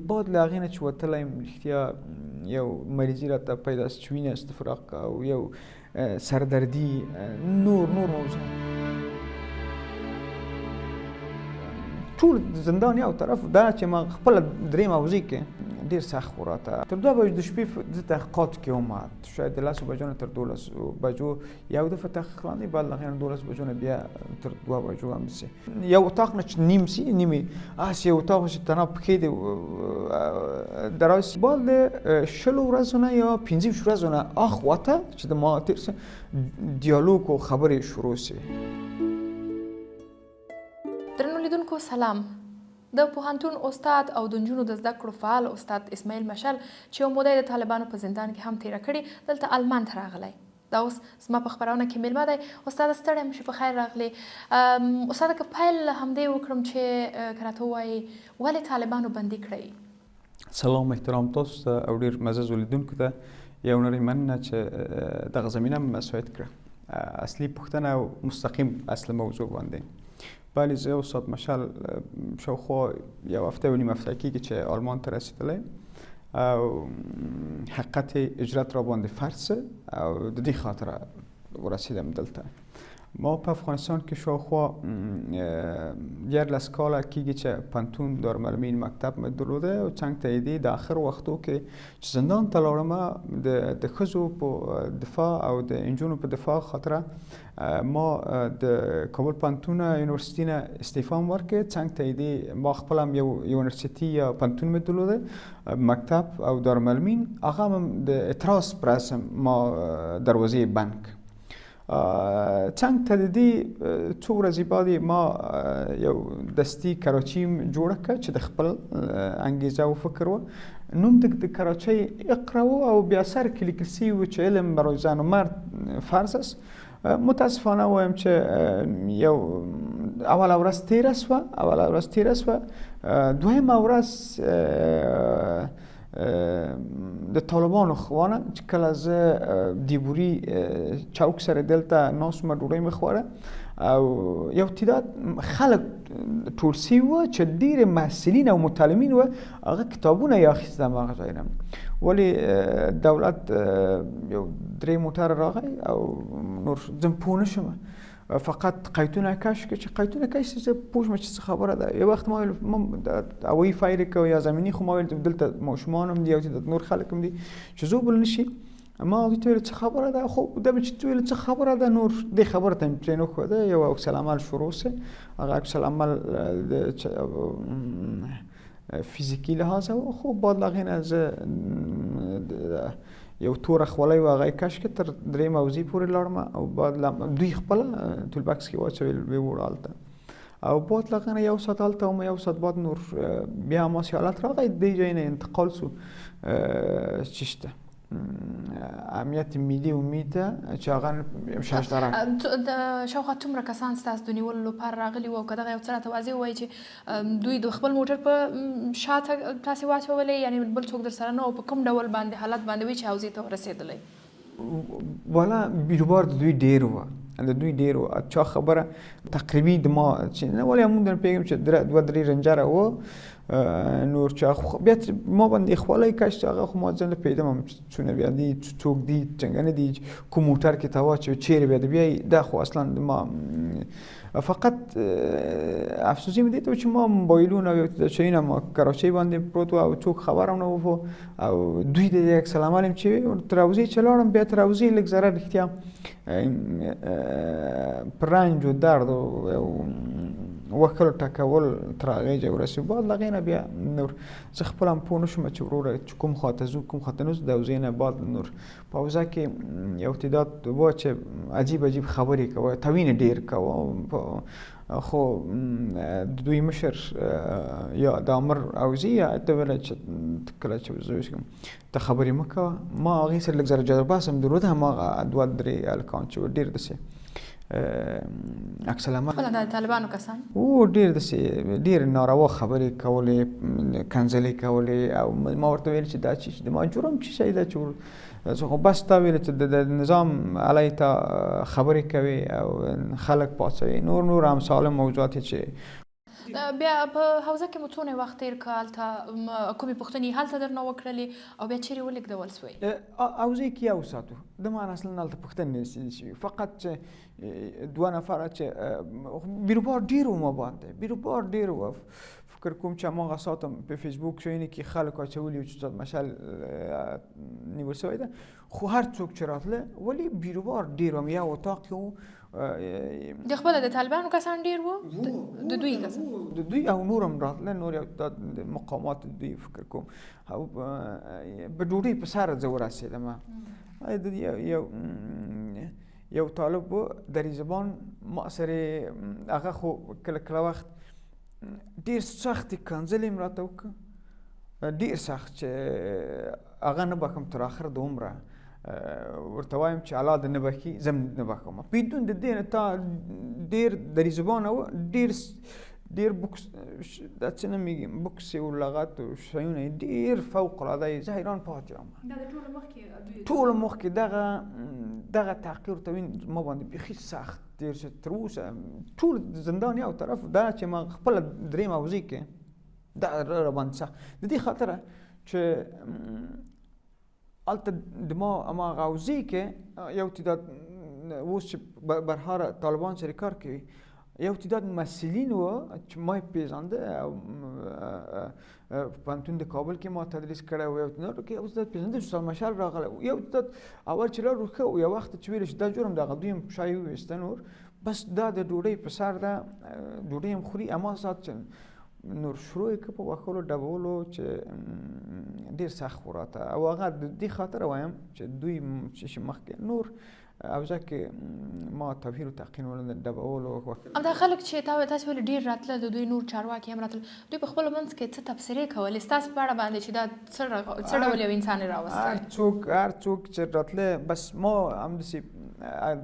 بعد له هغې نه چې وتلی یم رښتیا یو مریضي راته پیدا شوه چې وینه استفراق او یو سردردي نور موضوع ټول زندان یو طرف دا چې ما خپله درې موضوع کې ډېر سخت و راته تر 2 بجو د شپې زه تحقیقات کې وم شاید د 10 بجو نه تر 12 بجو یو دفعه تحقیق لاندې بعد له هغې نه 12 بجو نه بیا تر 2 بجو همداسې یو اتاق نه چې نیم سي نیمې هسې یو اتاق چې تنها پښې دې دراز بعد له 20 ورځو نه یا 15 ورځو نه اخواته چې د ما تېر څه دیالوګ او خبرې شروع سوې. درنو لیدونکو سلام. د پوهنتون استاد او د نجونو د زده کړو فعال استاد اسماعیل مشل چې یو موده د طالبانو په زندان کې هم تیره کړې دلته المان ته راغلی. دا اوس زما په خپرونه کې میلمه دی. استاد ستړی یم چې په خیر راغلی. استاد که پیل همدې وکړم چې که راته ووایي ولې طالبانو بندي کړی؟ سلام احترام تاسو ته او ډېر معزز لیدونکو ته یو نړۍ مننه چې دغه زمینه مساعد کړه. اصلي پوښتنه او مستقیم اصل موضوع باندې بله زه استاد مشل شاوخوا یو هفته و نیم هفته کېږي چې آلمان ته رسېدلی او حقیقت هجرت را باندې فرض او د دې خاطره ورسېدم دلته. ما په افغانستان کې شاوخوا 11 کاله کېږي چې پوهنتون دارالمعلمین مکتب مې درلوده او څنګ ته یې د آخر وختو کې چې زندان ته لاړم د ښځو په دفاع او د نجونو په دفاع خاطره ما د کابل پوهنتون یونیورسیتي نه استعفا هم ورکړې. څنګ ته یې ما خپل هم یو یونیورسیتي یا پوهنتون مې درلوده مکتب او دارالمعلمین هغه هم د اعتراض پر اساس ما دروازې بند کړ. څنګ ته د دې څو ورځې بعد ما یو دستي کراچي جوړه کړه چې د خپل انګیزه او فکر و نوم د کراچۍ اقرا و او بیا سر کې لیکل سوي و چې علم برای زن و مرد فرض است. متاسفانه وایم چې یو اوله ورځ تیره سوه دویمه ورځ د طالبانو خوانه چې کله زه دیبوري چوک سره دلته ناستم ډوډۍ مې خوړه او یو تعداد خلک ټول سوي وو چې ډېر محصلین او متعلمین وو هغه کتابونه یې اخیستم هغه ځای نه ولې دولت یو 3 موټر راغی او نور زه پوه نشم فقط قیتونه کش که چې قیتونه کش چې پوه شم چې څه خبره ده. یو وخت ما هوایي فایل کو یا زمیني خو ما ویل دلته ماشومان هم دي او نور خلک هم دي چې زوبل نشي ما هغوی ته ویل څه خبره ده خو دا مې چې ویل څه خبره ده نور دې خبره ته مې پرېنښوده یو عکس العمل شروع سه هغه عکس العمل فیزیکي لحاظه و خو بعد له هغې نه زه یو توره خولۍ و هغه یې کش کړه تر 3 موضوع پورې لاړم او بعد دوی خپله ټول بکس کې واچول ویې وړه هلته او بعد له هغې نه یو ساعت هلته وم یو ساعت بعد نور بیا هماسې حالت راغی دې ځای نه انتقال سو چی شته امنیت ملي امید چې هغه شاش درک شاوخوا څومره کسان ستاسو د نیولو لپاره راغلي وو او که دغه یو څه راته واضح ووایي چې دوی د خپل موټر په شاته تاسې واچولې یعنې بل څوک در سره نه و په کوم ډول باندې حالت باندې وي چې حوزې ته ورسېدلی؟ والا بیروبار د دوی ډېر و چا خبره تقریبي د ما چې نه ولې همون در پیږم چې 2-3 رنجره و نور چې بیا ما باندې خولۍ کش هغه خو ما ځنه پیدا هم څونه بیا دي څوک دي څنګه نه دي کوم موټر کې ته واچوي چیرې بیا بیا دا خو اصلا ما فقط افسوسي مې دي ته چې ما موبایلونه او چینه ما کراچۍ باندې پروت و او څوک خبر هم نه و او دوی د عکس العمل هم چې تر حوزې چې لاړم بیا تر حوزې لږ ذره رښتیا پر رنج و درد و وکړو ټکول تر هغې ځای ورسېدو بعد له هغې نه بیا نور زه خپله هم پوه نه شوم چې وروره چې کوم خواته ځو کوم خواته نه ځو د حوزې نه بعد نور په حوزه کې یو تعداد و چې عجیب خبرې کوه توین ډېر کوه خو د دوی مشر یا د امر حوزې ته ویله چې کله چې زه ته خبرې مه کوه ما هغې سره لږ زره جذبه هم درلوده هماغه 2-3 هلکان چې ډېر داسې عکس العمل خپله د طالبانو کسان ډېر داسې ډېر ناروا خبرې کولې کنځلې کولې او ما ورته ویل چې دا چې د ما جرم څه شی ده چې زه خو بس تا ویل چې د نظام علیه ته خبرې کوي او خلک پاڅوي نور امثال موضوعات چې بیا په حوزه کې مو څونه وخت تیر کړ، هلته کومې پوښتنې هلته درنه وکړلې او بیا چیرې ولېږدول سوئ؟ حوزې کې یو ساعت و، د ما اصلا هلته پوښتنې نشي شوي، فقط چې 2 نفره چې بیروبار ډېر و ما باندې، بیروبار ډېر و. فکر کوم چې هماغه ساعت هم په فیسبوک شوینې کې خلک اچولي وو چې استاد مشعل نیول سوی ده، خو هر څوک چې راتله ولې بیروبار ډېر و، یو اتاق کې و. د خپله د طالبانو کسان ډېر وو، د دوی کسان، د دوی او نور هم راتله، نور یو د مقامات دوی فکر کوم او په ډوډۍ په سر زه ورسېدم. یو طالب و دری زبان ما سره هغه خو کله کله وخت ډېر سختې کنځلې مې راته وکړه، ډېر سخت چې هغه نه بخښم تر آخر د عمره، ورته وایم چې الله دې نه بخښي زه نه بخښم. بدون د دې نه تا ډېر دری زبانه و، ډېر بوکس دا څه نومېږي بوکس او لغت او شیونه یې ډېر فوق العاده یې، زه حیران پاتې وم. دا د ټوله مخکې دغه تحقیر ورته وین ما باندې بیخي سخت ډېر چې تر اوسه ټول زندان یو طرف، دا چې ما خپله درېیم حوزې کې دا راباندې سخت د دې خاطره چې هلته د ما هماغه حوزې کې یو تعداد اوس چې برهاره طالبان سره کار کوي، یو تعداد مسئولین و چې ما یې پېژانده، پوهنتون د کابل کې ما تدریس کړی و، یو تعداد کې استاد پېژانده چې استاد مشعل راغلی و، یو تعداد اول چې لاړو ښه و، یو وخت چې ویل چې دا جرم دغه دوی هم شی وویسته نور بس دا د ډوډۍ په سر ده، ډوډۍ هم خوري، اما ساعت چې نور شروع یې که په وښلو ډبولو چې ډېر سخت و راته، او هغه د دې خاطره وایم چې دوی چې مخکې نور حوزه کې ما توهین او تحقیر ولنه ډبولو. همدا خلک چې تاسې ولې ډېر راتله، د دوی نور چارواکي هم راتله، دوی په خپلو منځ کې څه تبصرې کولې ستاسې په اړه باندې چې دا څه ډول یو انسان یې راوستی؟ هر څوک چې راتله بس ما همداسې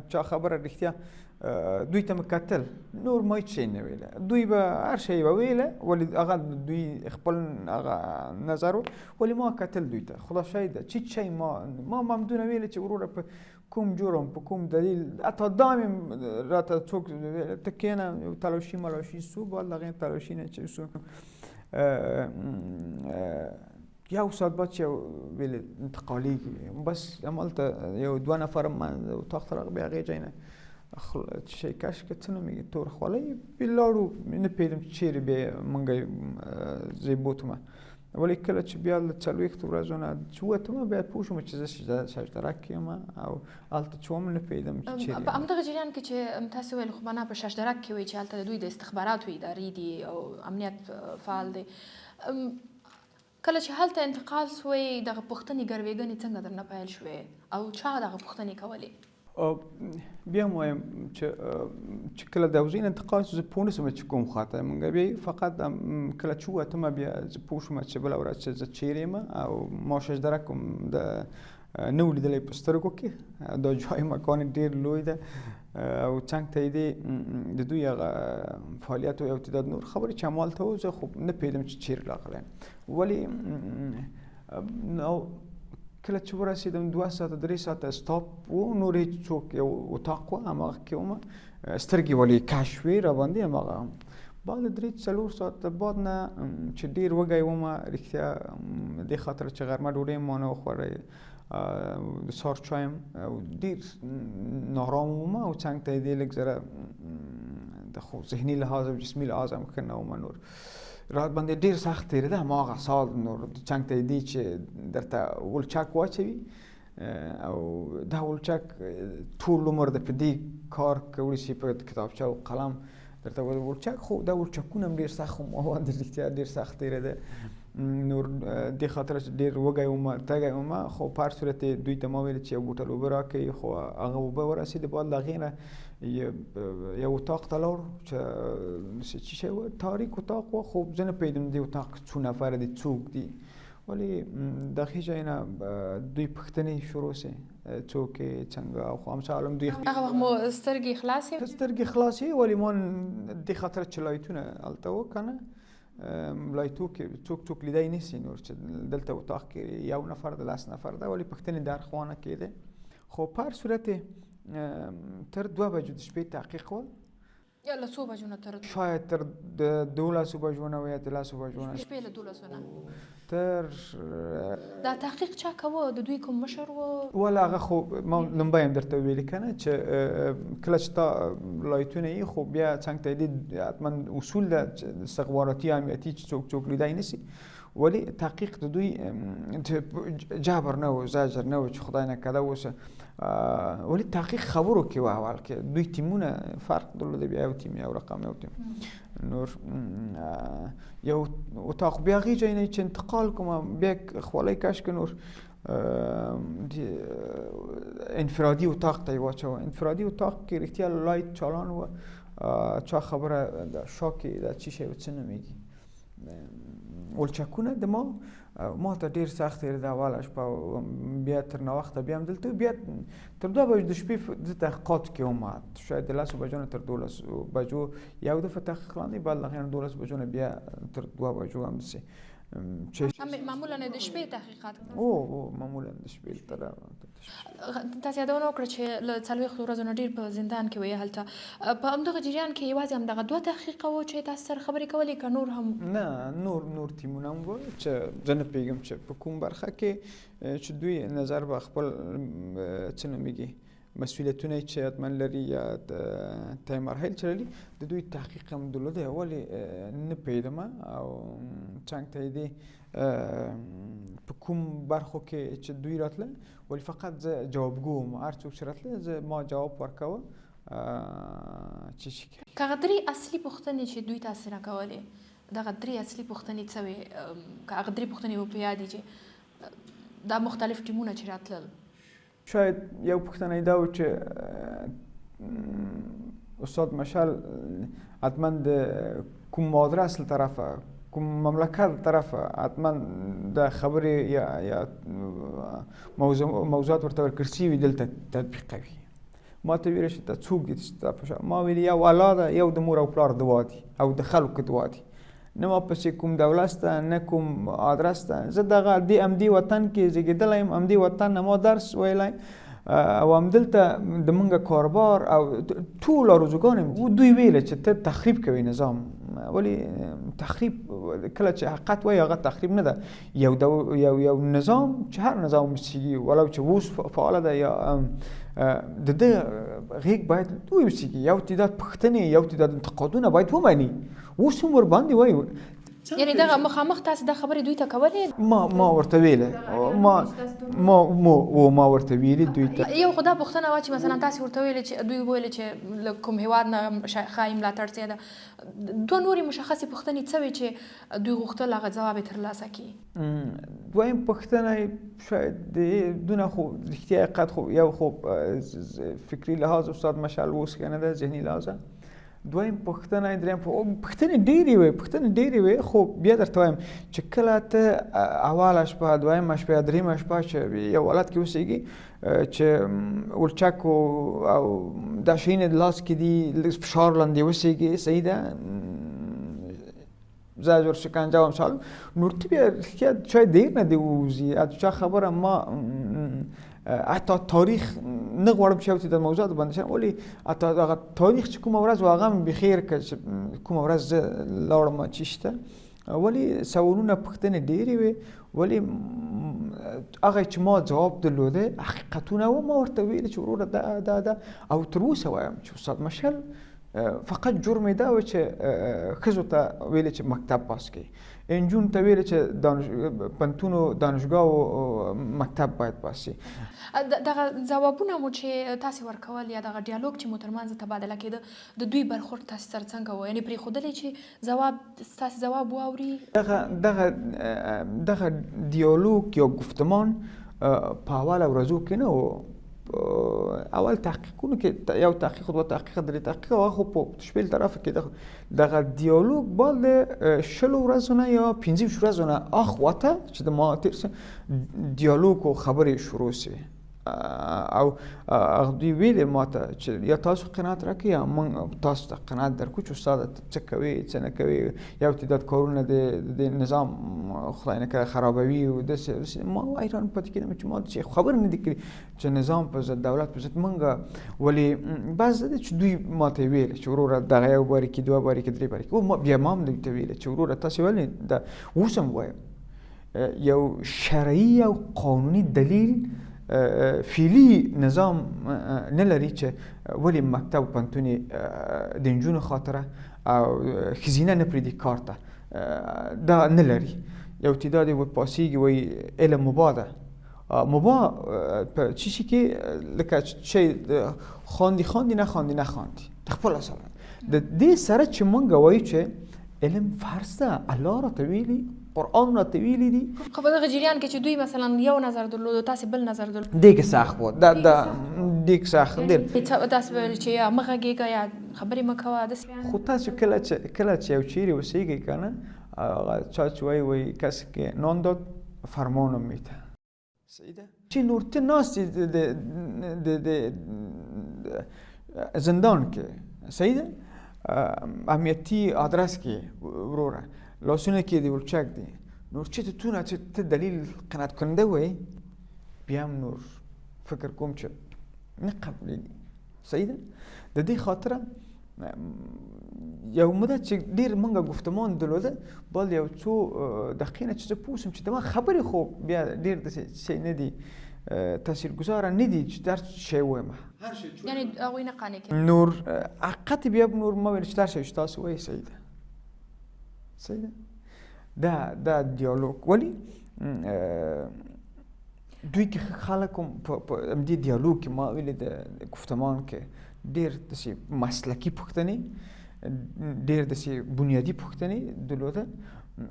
چا خبره رښتیا دوی ته مې کتل، نور ما هېڅ شی نه ویله، دوی به هر شی به ویله ولې هغه دوی خپل هغه نظر و، ولې ما کتل دوی ته خدا شاهد ده چې شی ما همدونه ویله چې وروره په کوم جرم په کوم دلیل حتی دا مې راته څوک ته کښېنه یو تلاشي ملاشي سو بعد هغې تلاشي نه چې سو یو ساعت بعد چې ویلې انتقالېږي بس همالته یو 2 نفر اتاق ته راغی، بیا هغې ځای نه شی کش که څه نومېږي تور خولۍ بیا لاړو، نه پوهېدم چې چېرې بیا مونږ زه بوتمه، ولې کله چې بیا له 40 ورځو نه چې ووتم بیا پوه شوم چې زه ششدرک کې یم او هلته چې وم نه پوهېدم چې چېرې په همدغه جریان کې چې تاسې ویل خو معنا په ششدرک کې وایي چې هلته د دوی د استخباراتو ادارې دي او امنیت فعال دی، کله چې هلته انتقال سوی دغه پوښتنې ګروېږنې څنګه درنه پیل شوې او چا دغه پوښتنې کولې؟ بیا هم وایم چې کله د حوزې نه انتقال شو زه پوه نه شوم چې کوم خواته مونږ بیا فقط کله چې ووتمه بیا زه پوه شوم چې بله ورځ چې زه چیرې یم او ما ششدرک هم نه و لیدلی په سترګو کې، دا جای مکان ډېر لوی ده او څنګ ته یې د دوی هغه فعالیت او یو تعداد نور خبرې چې همالته و، زه خو نه پوهېدم چې چیرې راغلی یم، ولې کله چې ورسېدم 2 ساعته 3 ساعته استاپ و، نور هېڅ څوک یو اتاق و هماغه کې ومه، سترګې ولې کش وې راباندې، هماغه بعد 3-4 ساعته بعد نه چې ډېر وږی ومه رښتیا دې خاطر چې غرمه ډوډۍ ما نه وخوړی، د سهار چایم ډېر نارام ومه او څنګ ته یې دې لږ ذره د خو ذهني لحاظ او جسمي لحاظ هم ښه نه ومه، نور رات باندې ډېر سخت تېرېده هماغه سال، نور څنګ ته یې دي چې درته ولچک واچوي او دا ولچک ټول عمر د په دې کار کولی شي په کتابچه او قلم درته ولچک، خو دا ولچکونه هم ډېر سخت ما باندې رښتیا ډېر سخت تېرېده، نور دې خاطره چې ډېر وږی ومه تږی ومه، خو په هر صورت دوی ته ما ویل چې یو بوتل اوبه راکړئ، خو هغه اوبه ورسېدې، بعد له هغې نه یو اتاق ته لاړو چې څه شی و تاریک اتاق و، خو زه نه پوهېدم دې اتاق څو نفره دي څوک دي، ولې د هغې ځای نه دوی پوښتنې شروع سوې څوک یې څنګه، خو همسال هم دوی هغه وخت مو سترګې خلاصې خلاصې ولې ما دې خاطره چې لایټونه هلته و که نه لایټو کې څوک لیدی نه شي، نور چې دلته اتاق کې 1 نفر د 10 نفر ده، ولې پوښتنې د هر خوا نه کېدې، خو په هر صورت تر 2 بجو د شپې تحقیق و، یا له څو بجو نه تر شاید تر 12 بجو نه یا 13 بجو نه شپې له 12 نه تر دا تحقیق چا کوه د دوی کوم مشر و ولا هغه خو ما لومبی هم درته ویلي کنه چې کله چې تا لایتونه یې خو بیا څنګه ته دې حتما اصول ده استخباراتي امنیتي چې څوک لیدای نشي ولی تحقیق د دوی جبر نه و زجر نه و چې خدای نکرده اوس ولی تحقیق خبرو کې و اول کې دوی تیمونه فرق درلوده بیا یو تیم یو رقم یو تیم نور یو اتاق بیا غی جای نه چې انتقال کوم بیا خولای کاش که نور انفرادی اتاق ته واچو انفرادی اتاق کې رښتیا لایت چالان و چا خبره شاکی د چی شی وڅ نمیږي ولچکونه د ما ته ډیر سخت دی د اول شپه بیا تر نوخته بیا هم دلته بیا تر 2 بجو د شپې د تحقیقات کې اومد شاید د 10 بجو نه تر 12 بجو یو دفعه تحقیق لاندې بعد له 12 بجو نه بیا تر 2 بجو هم سي معمولا د شپې تحقیقات او معمولا د شپې تر تاسو یادونه وکړه چې له 40 ورځې نه ډیر په زندان کې وې هلته په همدغه جریان کې یوازې همدغه 2 تحقیق وو چې تاسو سره خبرې کولې که نور هم نه نور تیمونه هم وو چې زه نه پوهېږم چې په کوم برخه کې چې دوی نظر به خپل څه نومیږي مسئولیتونه چې حتما لري یا ته مرحله چې لري د دوی تحقیق هم درلوده ولې نه پوهېدم او څنګه ته دې په کوم برخو کې چې دوی راتله ولې فقط زه جوابګو وم هر څوک چې راتله زه ما جواب ورکوه چې شي که هغه 3 اصلي پوښتنې چې دوی تاسو نه کولې دغه 3 اصلي پوښتنې څه وې که هغه 3 پوښتنې مو په یاد دي چې دا مختلف ټیمونه چې راتلل شاید یو پوښتنه دا و چې استاد مشعل حتما د کوم آدرس له طرفه کوم مملکت طرفه حتما د خبرې یا موضوعات ورته ورکړل شوي دلته تطبیقوي ما ته ویل چې ته څوک دي چې ما ویل یو الله ده یو د مور او پلار دعا دي او د خلکو دعا دي نه ما پسې کوم دولت ته نه کوم آدرس ته زه دغه همدې وطن کې زیږېدلی یم همدې وطن نه ما درس ویلی او همدلته د موږ کاروبار او ټول ارزوګان دوی ویله چې ته تخریب کوي نظام ولې تخریب کله چې حقیقت وایي هغه تخریب نه ده یو نظام چې هر نظام مسیږي ولو چې اوس فعاله ده یا د ده غیږ باید دوی وسیږي یو تعداد پوښتنې یو تعداد انتقادونه باید ومني اوس هم ورباندې وایي یعنی دغه مخامخ تاسو د خبرې دوی ته کولې ما ورته ویله ما ورته ویلې دوی ته یو خو دا پوښتنه وه چې مثلا تاسې ورته ویلې چې دوی ویلې چې له کوم هېواد نه ښایي ملاتړ څه ده 2 نورې مشخصې پوښتنې څه وې چې دوی غوښتل هغه ځواب یې ترلاسه کړي دویم پوښتنه شاید دونه خو رښتیا حقیقت خو یو خو فکري لحاظ استاد مشعل اوس که نه ده ذهني لحاظه دویم پوښتنه دریم پوښتنې ډېرې وې خو بیا درته وایم چې کله ته اوله شپه دویمه شپه دریمه شپه چې یو حالت کې اوسېږي چې ولچک او دا شیونه د لاس کې دي لږ فشار لاندې اوسېږي صحیح ده زجر شکنجه و امثال نور ته بیا رښتیا شاید دیر نه دې ووځي چا خبره ما حتی تاریخ نه غواړم چې یو څه د موضوعات باندې شم ولې حتی هغه تاریخ چې کومه ورځ و هغه هم بخیر که چې کومه ورځ زه لاړم چې شته ولې سوالونه پوښتنې ډېرې وې ولې هغه چې ما ځواب درلوده حقیقتونه و ما ورته ویلې چې وروره دا او تر اوسه وایم چې استاد مشعل فقط جرم دا و چې ښځو ته ویلې چې مکتب پاس کړي انجونو ته ویلې چې پوهنتون او دانشګاه او مکتب باید پاس شي دغه ځوابونه مو چې تاسې ورکول یا دغه ډیالوګ چې مو ترمنځ تبادله کېده د دوی برخورد تاسې سره څنګه و یعنې پرېښودلې چې ستاسې ځواب واوري دغه ډیالوګ یا گفتمان په اوله ورځو کې نه و اول تحقیقونو کې یو تحقیق 2 تحقیق 3 تحقیق هغه خو په شپېل طرف کې دغه ډیالوګ باید 10 ورځو نه یا 15 ورځو نه اخواته چې د ما تیر ډیالوګ او خبرې شروع شي او هغه دوی ویلې ماته چې یا تاسو قناعت راکړئ یا موږ تاسو ته قناعت درکړو چې استاده ته څه کوې څه نه کوې یو تعداد کارونه د نظام خدای نکړه خرابوي او داسې ما حیران پاتې کېدم چې ما چې خبر نه دي کړي چې نظام په ضد دولت په ضد موږ ولې بعض ده چې دوی ماته ویل چې وروره دغه یو بارې کې دوه بارې کې درې بارې کې او بیا ما هم دوی ته ویل چې وروره تاسې ولې دا اوس هم وایم یو شرعي او قانوني دلیل فعلي نظام نه لري چې ولې مکتب پوهنتون د نجونو خاطره او ښځینه نه پرېږدي کار ته دا نه لري یو تعداد یې پاسېږي وایي علم مباح ده مباح په څه شي کې لکه شی خواندي نه خواندي د خپله سره د دې سره چې موږ وایو چې علم فرض ده الله راته ویلي قرآن راته ویلي دي خو په دغه جریان کې چې دوی مثلا یو نظر درلود او تاسې بل نظر درلود دې کې سخت و دې کې سخت ډېر تاسې ویل چې یا مه غږېږه یا خبرې مه کوه داسې خو تاسو کله چې یو چیرې اوسېږئ که نه هغه چا چې وایي کسی که نان داد فرمانم میته صحیح ده چې نور ته ناست د زندان کې صحیح ده امنیتي آدرس کې وروره لاسونه کې دی ولچک دی نور چې ته دلیل قناعت کننده وای بیا هم نور فکر کوم چې نه قبلېږي صحیح ده د دې خاطره یو مدت چې ډېر موږ گفتمان درلوده بل یو څو دقیقې نه چې زه پوه شم چې د ما خبرې خو بیا ډېر داسې شی نه دي تاثیرګذاره نه دي چې در شی ووایم یعنی هغوی نه قانع کوي نور حقیقت بیا نور ما ویل چې در شی چې تاسو وایي صحیح ده صحیح ده دا دیالوگ ولی دوی که خلق هم په همدې دیالوگ کې ما ویلې د گفتمان کې ډېر داسې مسلکي پوښتنې ډېر داسې بنیادي پوښتنې درلوده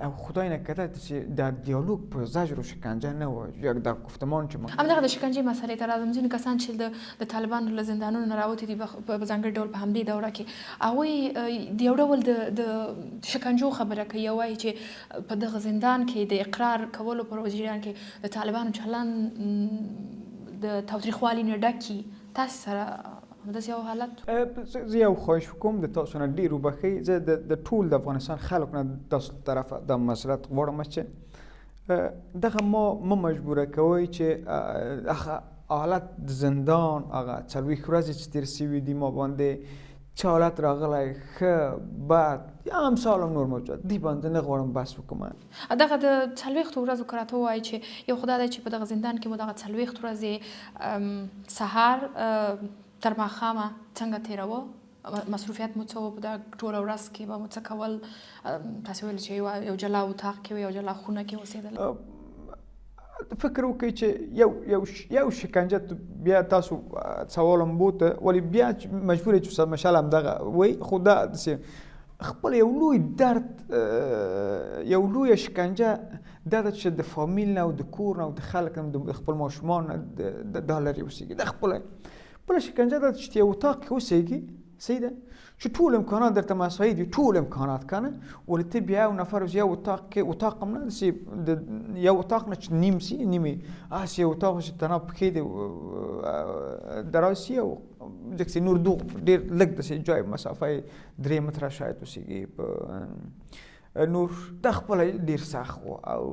او خدای نکرده چې در دیالوگ په زجر و شکنجه نه و یا در گفتمان چې همدغه د شکنجې مسئلې ته راځم ځینې کسان چې د طالبانو له زندانونو نه راوتي دي په ځانګړي ډول په همدې دوره کې هغوی د یو ډول د شکنجو خبره کوي او وایي چې په دغه زندان کې د اقرار کولو پر جریان کې د طالبانو چلن د تاوتریخوالي نه ډک وي تاسې سره همداسې یو حالت زه یو خواهش وکوم د تاسو نه ډېر وبښئ زه د ټول د افغانستان خلکو نه تاسو طرفه دا معذرت غواړم چې دغه مه مجبوره کوئ چې هغه حالت د زندان هغه 40 ورځې چې تېر شوي دي ما باندې څه حالت راغلی ښه بد یا امثال هم نور موجود دې باندې نه غواړم بحث وکړم دغه د 40 ورځو که راته ووایي چې یو خو دا دی چې په دغه زندان کې مو دغه 40 ورځې سهار تر ماښامه څنګه تېروه مصروفیت مو څه و په دغه ټوله ورځ کې به مو څه کول تاسې ویل چې یو جلا اتاق کې یو جلا خونه کې اوسېدل فکر وکړئ چې یو شکنجه بیا تاسو سوالم بوته ولې بیا مجبور یې چې استاد مشعل همدغه وایي خو دا داسې خپل یو لوی درد یو لویه شکنجه دا ده چې د فامیل نه او د کور نه او د خلک نه د خپل ماشومان نه دا لرې اوسېږي دا خپله شکنجه ده چې یو اتاق کې اوسېږي صحیح ده چې ټول امکانات درته مساعد وي ټول امکانات کنه ولې ته بیا یو نفر یو اتاق کې اتاق هم نه داسې یو اتاق نه چې نیم سي نیمې هسې یو اتاق چې تنها پښې دې دراز سي او داسې نور ډېر لږ داسې جای مسافه یې 3 متره شاید اوسېږي نور دا خپله ډېر سخت و او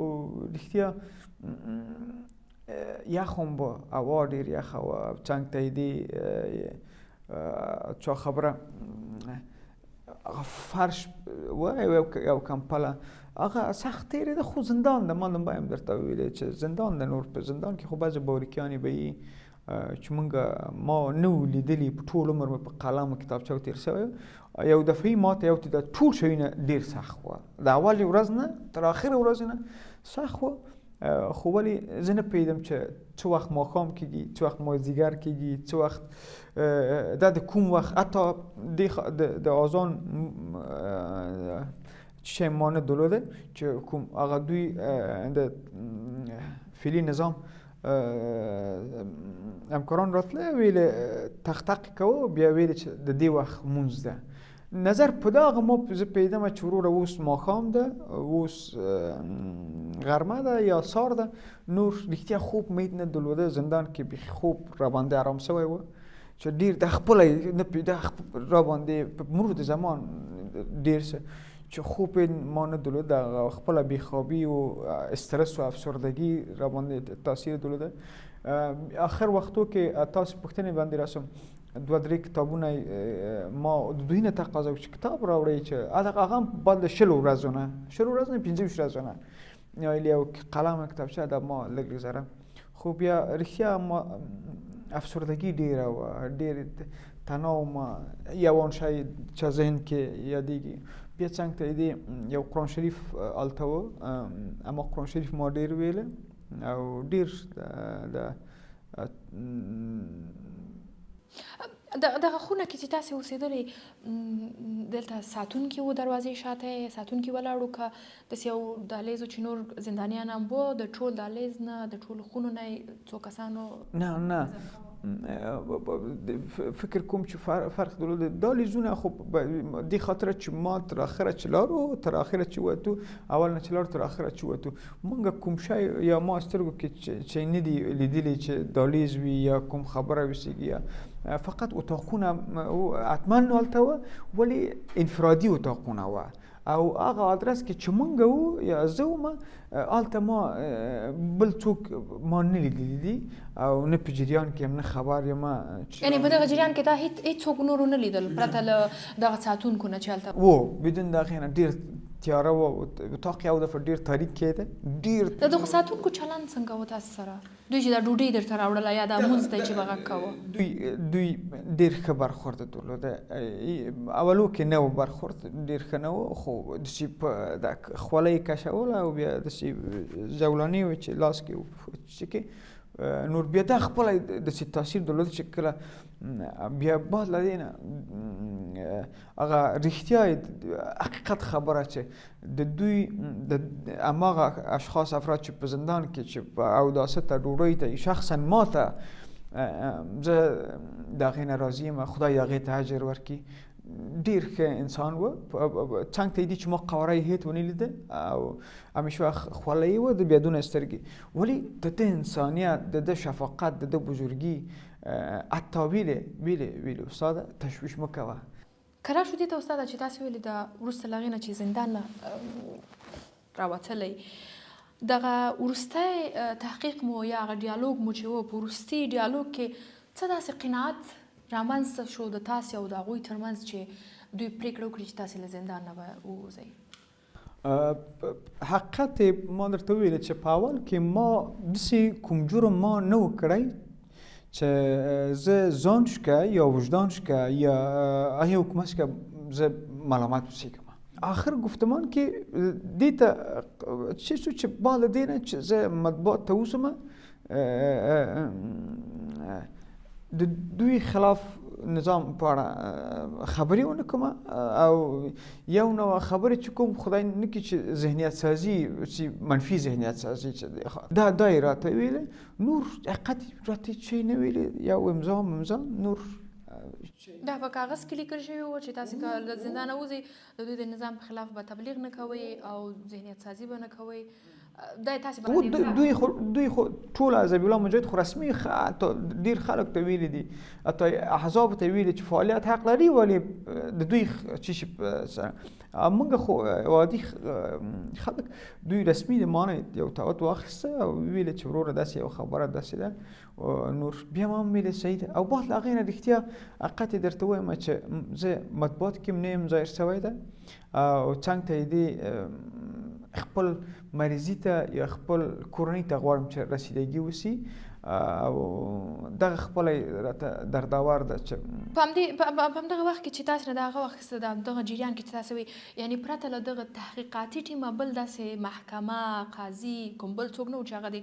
رښتیا یخ هم به هوا ډېر یخه وه څنګ ته یې دې چا خبره فرش وای یو کمپله هغه سخت تېرېده خو زندان ده ما لومبی هم درته ویلې چې زندان ده نور په زندان کې خو بعضې باریکیانې به وي چې موږ ما نه وو لیدلي په ټول عمر مې په قلم و کتابچه تېر شوی یو دفعې ماته یو تعداد ټول شیونه ډېر سخت وه د اولې ورځ نه تر آخرې ورځې نه سخت وه خو ولې زه نه پوهېدم چې څه وخت ماښام کېږي څه وخت مازدیګر کېږي څه وخت دا د کوم وخت حتی د اذان شی ما نه درلوده چې کوم هغه دوی د فعلي نظام همکاران راتله ویلې تق تق کوه بیا ویلې چې د دې وخت مونځ ده نظر په دغه ما زه پوهېدمه چې وروره اوس ماښام ده، اوس غرمه ده یا سهار ده. نور رښتیا خوب مې نه درلوده. زندان کې بیخي خوب راباندې ارام شوی و چې ډېر د خپله نه راباندې په مرور زمان ډېر څه چې خوب ما نه درلوده. خپله بېخوابي و استرس و افسردګي راباندې تاثیر درلوده. آخر وختو کې تاسو پوښتنې باندې راسم 2-3 کتابونه ما د دوی نه تقاضا وکړه چې کتاب راوړئ چې هغه هم بعد 20 ورځو نه 25 ورځو نه یو قلم کتابچه د ما لږ گذاره. خو بیا رښتیا ما افسردګي ډېره وه، ډېر تناو ما یوان شی چې ذهن کې یادېږي. بیا څنګ ته دې یو قرآن شریف هلته و، اما قرآن شریف ما ډېر ویله او ډېر دغه خونه کې چې تاسې اوسېدلې دلته ساتونکي وو، دروازې شاته ساتونکي ولاړ وو، که داسې یو دهلیز و چې نور زندانیان هم وو؟ د ټول دهلیز نه د ټولو خونو نه څو کسانو؟ نه فکر کوم چې فرق درلوده. دهلیزونه خو دې خاطره چې ما تر اخره چې لاړو، تر اخره چې ووتو، اول نه چې لاړو تر اخره چې ووتو، موږ کوم شی یا ما سترګو کې چې نه دي لیدلي چې دهلیز وي یا کوم خبره وسیږي، یا فقط اتاقونه حتما هلته وه ولی انفرادي اتاقونه وه. او هغه آدرس کې چې موږ وو یا زه وم هلته ما بل څوک ما نه لیدلي دي او نه په جریان کې یم نه خبر یم. یعنې په دغه جریان کې تا هېڅوک نورو نه لیدل پرته له دغه ساتونکو نه چې هلته وو؟ بدون د هغې نه ډېر تیاره وه. اتاق یو دفعه ډېر تاریک کېده. ډېر د دغو ساتونکو چلند څنګه و تاسو سره؟ دوی چې دا ډوډۍ درته راوړله یا دا مونځ دی چې به غږ کوه؟ دوی ډېر ښه برخورد درلوده. اولو کې نه و برخورد ډېر ښه نه و، خو داسې په خوله یې کشوله او بیا داسې زولانې وې چې لاس کې چې کې نور بیا دا خپله داسې تاثیر درلوده چې کله بیا بعد له دې نه هغه رښتیا حقیقت خبره چې د دوی د هماغه اشخاص افراد چې په زندان کې چې په اوداسه ته ډوډۍ ته شخصا ما ته زه د هغې نه راضي یم، خدای د هغې ته اجر ورکړي. ډېر ښه انسان و. څنګ ته یې دي چې ما قواره یې هېڅ ونه لیده او همیشه خوله یې وه د بیا دونه سترګې، ولې د ده انسانیت، د ده شفقت، د ده بزرګي حتی ویلې استاده تشویش مه کوه. که راشو دې ته استاده چې تاسې ویلې د وروسته له هغې نه چې زندان نه راوتلی، دغه وروستی تحقیق مو یا هغه ډیالوګ مو چې و، په وروستي ډیالوګ کې څه داسې قناعت رامنځته شو د تاسې او د هغوی ترمنځ چې دوی پرېکړه وکړي چې تاسې له زندان نه به ووځئ؟ حقیقت ما درته وویله چې په اول کې ما داسې کوم جرم ما نه و کړی چې زه ځان شکه یا وجدان شکه یا هغې حکومت شکه زه ملامت اوسېږم. آخر گفتمان کې دې ته چی شو چې بعد دې نه چې زه مطبوعات ته اوسم د دوی خلاف نظام په اړه خبرې ونه کوم او یو نوع خبرې چې کوم خدای نه کړي چې ذهنیت سازي چې منفي ذهنیت سازي چې دا یې راته ویلې، نور حقیقت راته شی نه ویلې، یو امضا نور دا په کاغذ کې لیکل شوي وو چې تاسې که له زندانه وځئ د دوی د نظام په خلاف به تبلیغ نه کوئ او ذهنیت سازي به نه کوئ. دا یې تاسې دوی خو ټول عزب الله مجاهد خو رسمي ډېر خلک ته ویلي دي، حتی احزابو ته ویلي چې فعالیت حق لري، ولې د دوی چې موږ خو عادي خلک دوی رسمي د مانه یو تعهد واخیسته او ویلې چې وروره داسې یو خبره داسې ده، نور بیا ما هم ویلې صحیح ده. او بعد له هغې نه رښتیا حقیقت یې درته وایم چې زه مطبوعات کې هم نه یم ظاهر شوی ده او څنګ ته یې دې خپل مریضي ته یا خپل کورنۍ ته غواړم چې رسیدګي وسي او دغه خپله راته دردآور ده چې په همدغه وخت کې چې تاسې نه د هغه وخت دغه جریان کې چې تاسې وایي یعنې پرته له دغه تحقیقاتي ټیمه بل داسې محکمه قاضي کوم بل څوک نه و چې هغه دې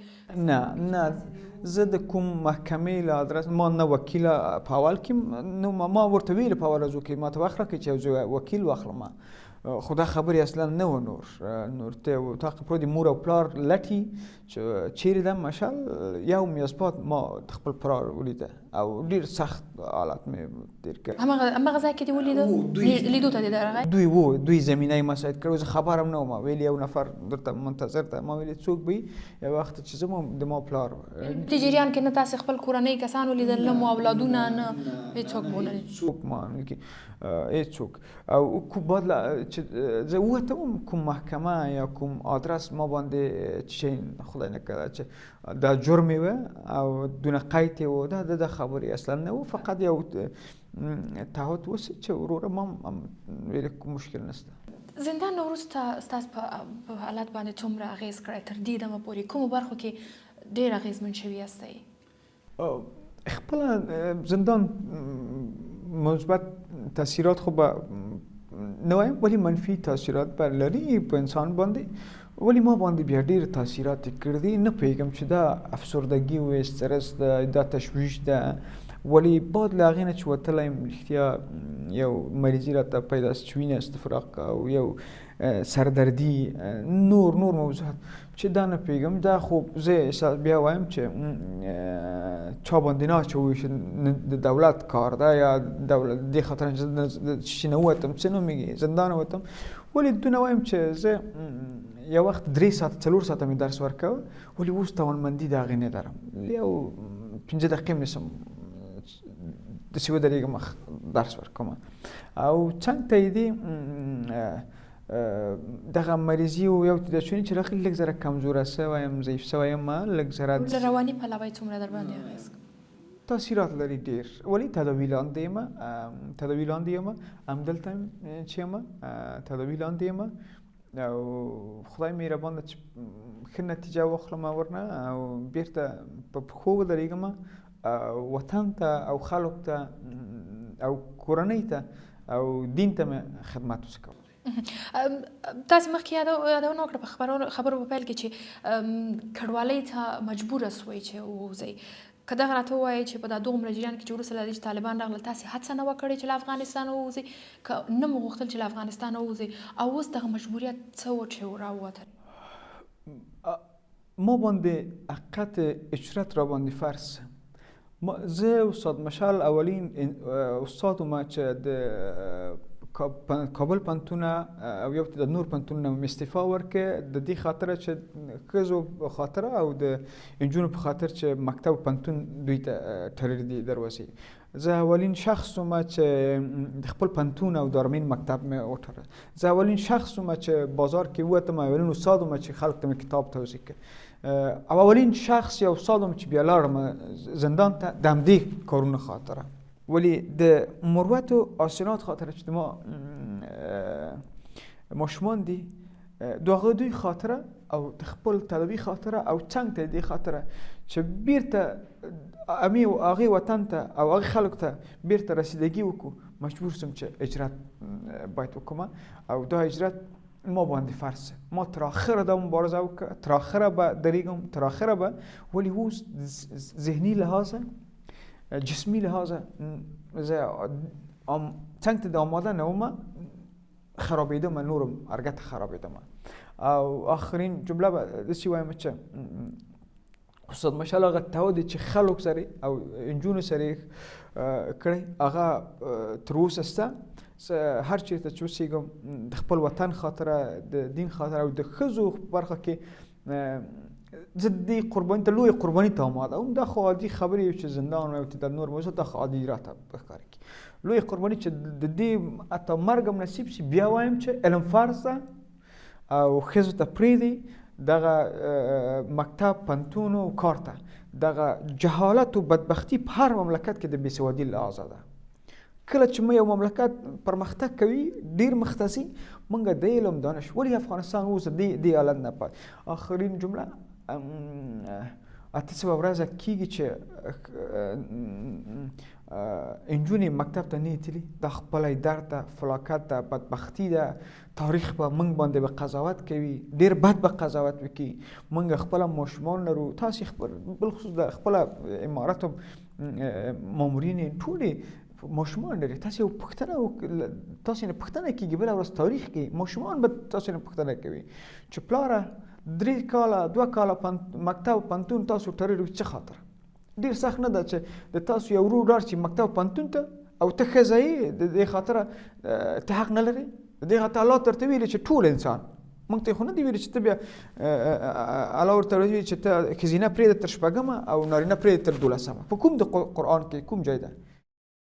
نه زه د کوم محکمې له ادرس ما نه وکیله په اول کې نو ما ورته ویلې په اول ورځو کې ما ته وخت راکړئ چې یو وکیل واخلم، خو دا خبرې اصلا نه و. نور ته تاقي پرو د مور او پلار لټي چې چیرې ده مشال یو میاسپات ما خپل پلار ولیده او ډیر سخت حالات مې تیر کړ. همغه ځای کې دې ولیده لیدو ته دې درغی؟ دوی زمینه مساعد کړو. زه خبر هم نه وم. ویل یو نفر درته منتظر ته. ما ویل څوک به یو وخت چې زه د ما پلار د جریان کې نه تاسو خپل کورنۍ کسان ولیدل، نه مو اولادونه، نه هیڅوک مو نه څوک ما کې هیڅوک. او کوم بدله چې زه ووتم کوم محکمه یا کوم آدرس ما باندې چې خدای نکړه چې دا جرم و او دونه قید و دا خبرې اصلا نه و. فقط یو تعهد وسه چې وروره ما ویل کوم مشکل نشته. زندان وروسته ستاسو په حالت باندې څومره اغېز کړی تر دې دمه پورې؟ کومو برخو کې ډېر اغېزمن شوي یاستئ؟ خپله زندان مثبت تاثیرات خو به نه وایم ولی منفي تاثیرات به لري په انسان باندې، ولی ما باندې بیا ډېر تاثیرات کړي دي. نه پوهېږم چې دا افسردګي و استرس ده، دا تشویش ده، ولی بعد له هغې نه چې وتلی یم رښتیا یو مریضي راته پیدا شوه، وینه استفراق او یو سردردي نور موضوعات چې دا نه پوهېږم. دا خو زه بیا وایم چې چا باندې نه اچوي چې د دولت کار ده یا دولت دې خاطر چې نه ووتم څه نومېږي زندان وتم. ولی دونه وایم چې زه یو وخت 3 ساعت 4 ساعته مې درس ورکوه، ولی اوس توانمندي د هغې نه لرم. یو 5 دقیقې مې نیسم داسې ودرېږم درس ورکوم. او څنګ ته یې دي دغه مریضي و یو د چونې چې لږ زره کمزوره شوی یم، ضعیف شوی یم، لږ زره له رواني پلوه یې څومره در باندې اغېز تاثیرات لري ډېر. ولی تداوي لاندې یم، همدلته چې یم تداوي لاندې یم او خدای مهربان ده چې ښه نتیجه واخلم ورنه او بیرته په پښو ودرېږم وطن ته او خلکو ته او کورنۍ ته او دین ته مې خدمت وکړم. تاسو مخکې یادونه وکړه په خبرو په پیل کې چې کډوالۍ ته مجبوره سوئ چې ووځئ. که دغه راته ووایئ چې په دا دومره جریان کې چې وروسته له دې چې طالبان راغلل تاسې هڅه نه وه کړې چې له افغانستانه ووځئ، که نه مو غوښتل چې له افغانستانه ووځئ، او اوس دغه مجبوریت څه و چې راووتل؟ ما باندې حقیقت اجرت را باندې فرض. زه استاد مشعل اولین استاد ما چې د کابل پوهنتونه او یو د نور پوهنتونونه مې استعفا ورکړې د دې خاطره چې ښځو په خاطره او د نجونو په خاطر چې مکتب پوهنتون دوی ته تړلې دي دروازې. زه اولین شخص وم چې د خپل پوهنتون او دارمین مکتب مې وتړل. زه اولین شخص وم چې بازار کې ووتم، اولین استاد وم چې خلکو ته مې کتاب توضیح کړ، او اولین شخص یا استاد وم چې بیا لاړم زندان ته د همدې کارونو خاطره. ولی د مروت و آسینات خاطره چې ما ماشومان دي د هغه دوی خاطره او د خپل تداوي خاطره او څنګ ته دې خاطره چې بیرته امي او هغې وطن ته او هغې خلکو ته بیرته رسیدګي وکړو، مجبور سم چې اجرت باید وکړم او دا اجرت ما باندې فرض. ما تر آخره دا مبارزه وکړه، تر آخره به درېږم، تر آخره به. ولی اوس ذهني لحاظه جسمی لحاظه څنګ ته د آماده نه وم، خرابېدم، نورم ارګته خرابېدم. او آخرین جمله به داسې وایم چې استاد مشعل هغه تعهد چې خلکو سره او نجونو سره کړی هغه تر اوسه شته. هر چېرته چې اوسېږم د خپل وطن خاطره، د دین خاطره او د ښځو برخه کې زه دې قرباني ته لویه قرباني ته آماده وم. دا خو عادي خبرې چې زندان او د نور موضوع دا خو عادي راته ښکاره کړي. لویه قرباني چې د دې حتی مرګ هم نصیب شي، بیا وایم چې علم فرض ده او ښځو ته پرېږدي دغه مکتب پوهنتون او کار ته. دغه جهالت و بدبختي په هر مملکت کې د بېسوادي لحاظه ده. کله چې یو مملکت پرمختګ کوي ډېر مخته ځي، موږ د علم دانش ولی افغانستان اوس دې حالت نه پاتې. آخرین جمله 8 ورځې کېږي چې نجونې مکتب ته نه تلي. دا خپله درد ده، فلاکت ده، بدبختي ده. تاریخ به موږ باندې به قضاوت کوي، ډېر بد به قضاوت وکړي. موږ خپله ماشومان لرو، تاسې بالخصوص د خپله امارت مامورین ټولې ماشومان لري. تاسې یو تاسې نه پوښتنه کېږي، بله ورځ تاریخ کې ماشومان به تاسې نه پوښتنه کوي چې پلاره 3 کاله 2 کاله مکتب پوهنتون تاسو تړلی څه خاطر؟ ډیر سخت نه ده چې د تاسو یو ورور لاړ شي مکتب پوهنتون ته او ته ښځه یې د دې خاطره ته حق نه لري. د دې خاطر الله درته ویلي چې ټول انسان، موږ ته خو نه دي ویلي چې ته بیا الله ورته ویلي چې ته ښځینه پرېږده تر 6 او نارینه پرېږده تر 12. په کوم د قرآن کې کوم ځای ده